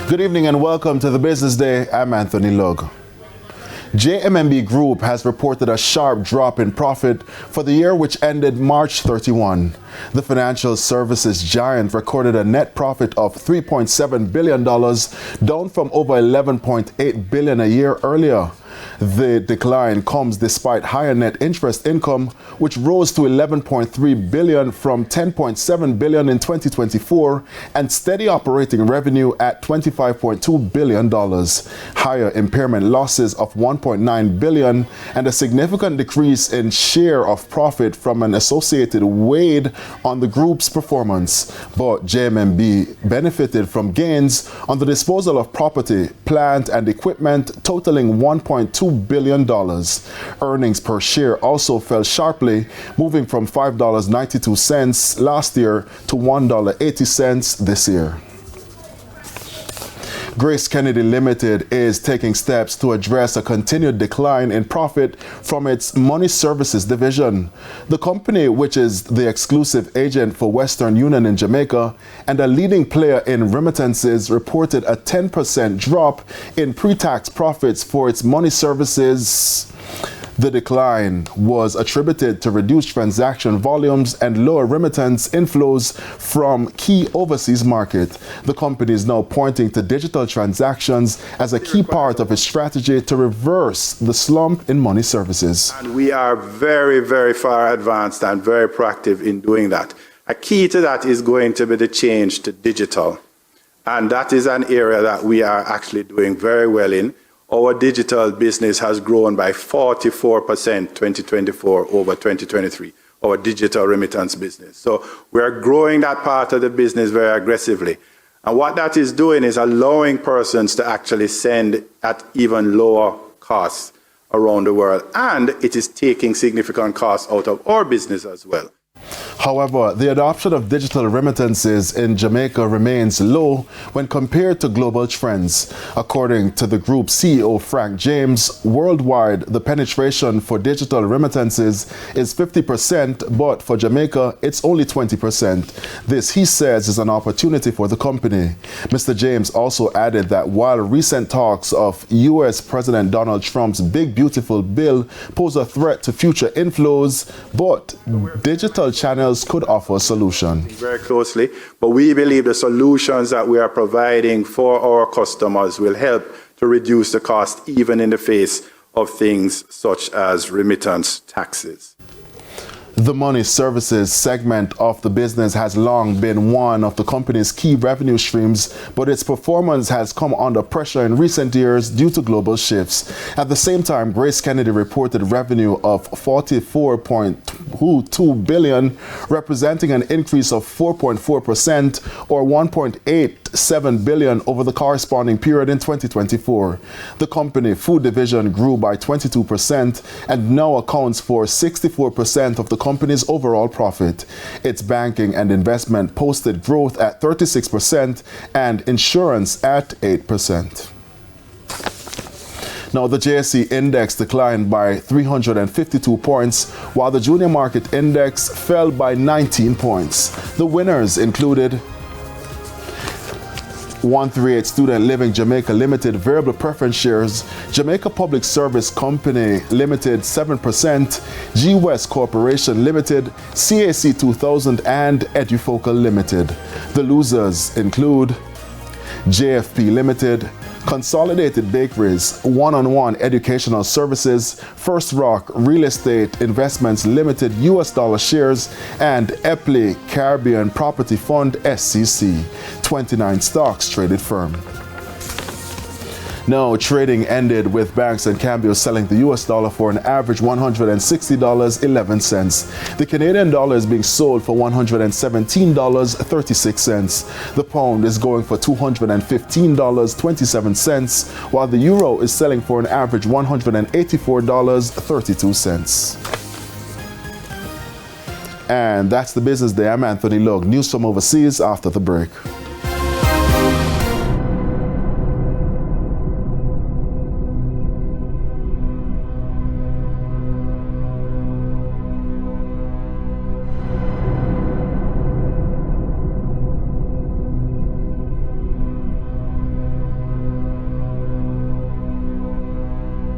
Good evening and welcome to the Business Day. I'm Anthony Lug. JMMB Group has reported a sharp drop in profit for the year which ended March 31. The financial services giant recorded a net profit of $3.7 billion, down from over $11.8 billion a year earlier. The decline comes despite higher net interest income, which rose to $11.3 billion from $10.7 billion in 2024, and steady operating revenue at $25.2 billion. Higher impairment losses of $1.9 billion and a significant decrease in share of profit from an associated weighed on the group's performance. But JMMB benefited from gains on the disposal of property, plant, and equipment totaling $1.2 billion. Earnings per share also fell sharply, moving from $5.92 last year to $1.80 this year. GraceKennedy Limited is taking steps to address a continued decline in profit from its money services division. The company, which is the exclusive agent for Western Union in Jamaica and a leading player in remittances, reported a 10% drop in pre-tax profits for its money services. The decline was attributed to reduced transaction volumes and lower remittance inflows from key overseas markets. The company is now pointing to digital transactions as a key part of its strategy to reverse the slump in money services. And we are very, very far advanced and very proactive in doing that. A key to that is going to be the change to digital. And that is an area that we are actually doing very well in. Our digital business has grown by 44% 2024 over 2023, our digital remittance business. So we're growing that part of the business very aggressively. And what that is doing is allowing persons to actually send at even lower costs around the world. And it is taking significant costs out of our business as well. However, the adoption of digital remittances in Jamaica remains low when compared to global trends. According to the group CEO Frank James, worldwide the penetration for digital remittances is 50%, but for Jamaica it's only 20%. This, he says, is an opportunity for the company. Mr. James also added that while recent talks of US President Donald Trump's Big Beautiful Bill pose a threat to future inflows, but digital channels could offer a solution. Very closely, but we believe the solutions that we are providing for our customers will help to reduce the cost even in the face of things such as remittance taxes. The money services segment of the business has long been one of the company's key revenue streams, but its performance has come under pressure in recent years due to global shifts. At the same time, GraceKennedy reported revenue of $44.2 billion, representing an increase of 4.4% or $1.87 billion over the corresponding period in 2024. The company food division grew by 22% and now accounts for 64% of the company's overall profit. Its banking and investment posted growth at 36% and insurance at 8%. Now, the JSE index declined by 352 points, while the junior market index fell by 19 points. The winners included 138 Student Living Jamaica Limited variable preference shares, Jamaica Public Service Company Limited 7%, G West Corporation Limited, CAC 2000 and Edufocal Limited. The losers include JFP Limited, Consolidated Bakeries, One-on-One Educational Services, First Rock Real Estate Investments Limited US dollar shares, and Epley Caribbean Property Fund SCC. 29 stocks traded firm. Now, trading ended with banks and Cambio selling the US dollar for an average $160.11. The Canadian dollar is being sold for $117.36. The pound is going for $215.27, while the euro is selling for an average $184.32. And that's the Business Day. I'm Anthony Lug. News from overseas after the break.